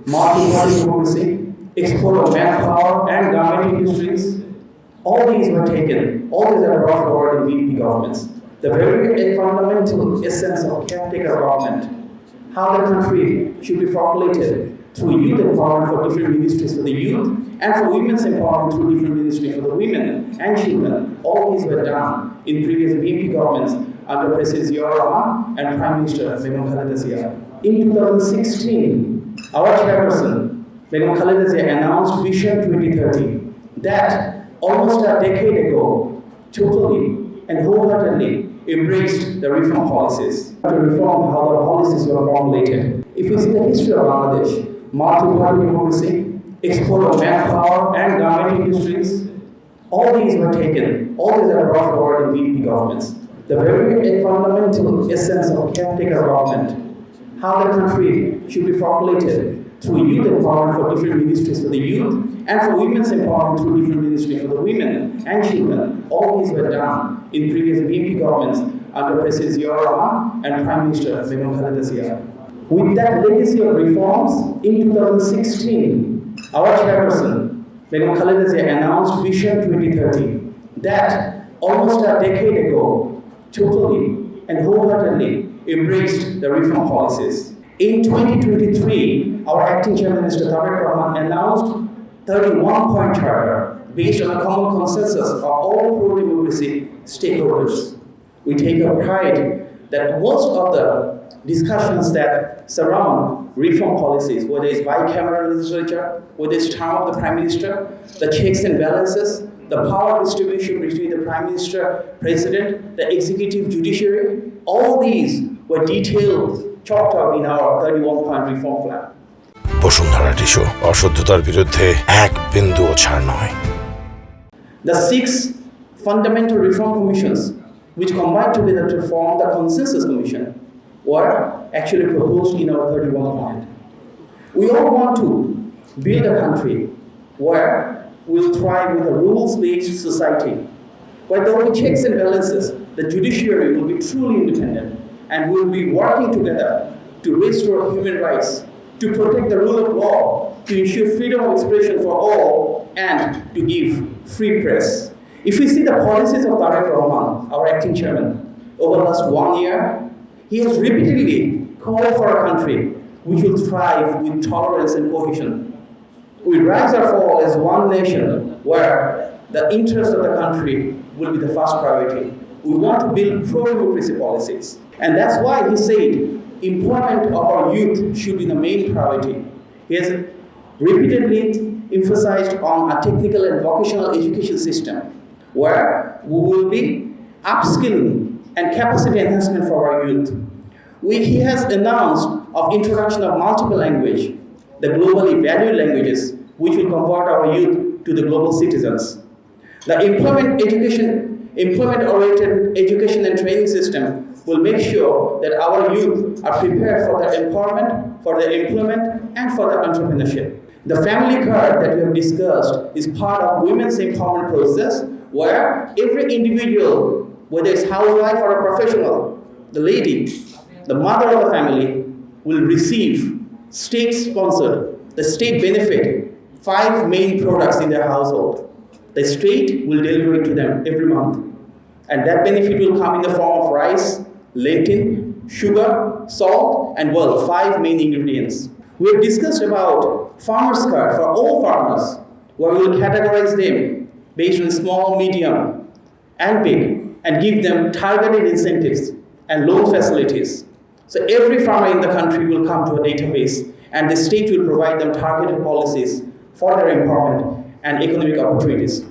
multiparty democracy, export of manpower and garment industries. All these were taken, all these are brought forward in BNP governments. The very fundamental essence of caretaker government, how the country should be formulated through youth empowerment for different ministries for the youth and for women's empowerment through different ministries for the women and children. All these were done in previous BNP governments under President Ziaur Rahman and Prime Minister Begum Khaleda Zia. In 2016, our chairperson, Begum Khaleda Zia, announced Vision 2030 that almost a decade ago, totally and wholeheartedly embraced the reform policies. To reform how the policies were formulated. If we see the history of Bangladesh, multi-party democracy, export of manpower and garment industries, all these were taken, all these are brought forward in BNP governments. The very fundamental essence of caretaker government, how the country should be formulated through youth empowerment for different ministries for the youth and for women's empowerment through different ministries for the women and children. All these were done in previous BNP governments under President Ziaur Rahman and Prime Minister Begum Khaleda Zia. With that legacy of reforms, in 2016, our chairperson, Begum Khaleda Zia, announced Vision 2030 that almost a decade ago, totally and wholeheartedly embraced the reform policies. In 2023, our acting chairman, Mr. Tareq Rahman, announced 31-point charter based on a common consensus of all pro-democracy stakeholders. We take a pride that most of the discussions that surround reform policies, whether it's bicameral legislature, whether it's term of the Prime Minister, the checks and balances, the power distribution between the Prime Minister, President, the executive judiciary, all these were detailed, chalked out in our 31-point reform plan. Bashundhara tissue অশুদ্ধতার বিরুদ্ধে এক বিন্দুও ছাড় নয়। The 6 fundamental reform commissions which combined together to form the consensus commission were actually proposed in our 31 point. We all want to build a country where we'll thrive with a rules-based society, where there will be checks and balances, the judiciary will be truly independent, and we'll be working together to restore human rights, to protect the rule of law, to ensure freedom of expression for all, and to give free press. If we see the policies of Tareq Rahman, our acting chairman, over the last 1 year, he has repeatedly called for a country which will thrive with tolerance and cohesion. We rise or fall as one nation where the interest of the country will be the first priority. We want to build pro-democracy policies. And that's why he said employment of our youth should be the main priority. He has repeatedly emphasized on a technical and vocational education system where we will be upskilling and capacity enhancement for our youth. He has announced of introduction of multiple language, the globally valued languages, which will convert our youth to the global citizens. The employment-oriented education and training system will make sure that our youth are prepared for their empowerment, for their employment, and for their entrepreneurship. The family card that we have discussed is part of women's empowerment process, where every individual, whether it's housewife or a professional, the lady, the mother of the family, will receive state-sponsored, the state benefit, 5 main products in their household. The state will deliver it to them every month. And that benefit will come in the form of rice, lentil, sugar, salt, and 5 main ingredients. We have discussed about farmers' card for all farmers, where we will categorize them based on small, medium, and big, and give them targeted incentives and loan facilities. So every farmer in the country will come to a database, and the state will provide them targeted policies for their empowerment and economic opportunities.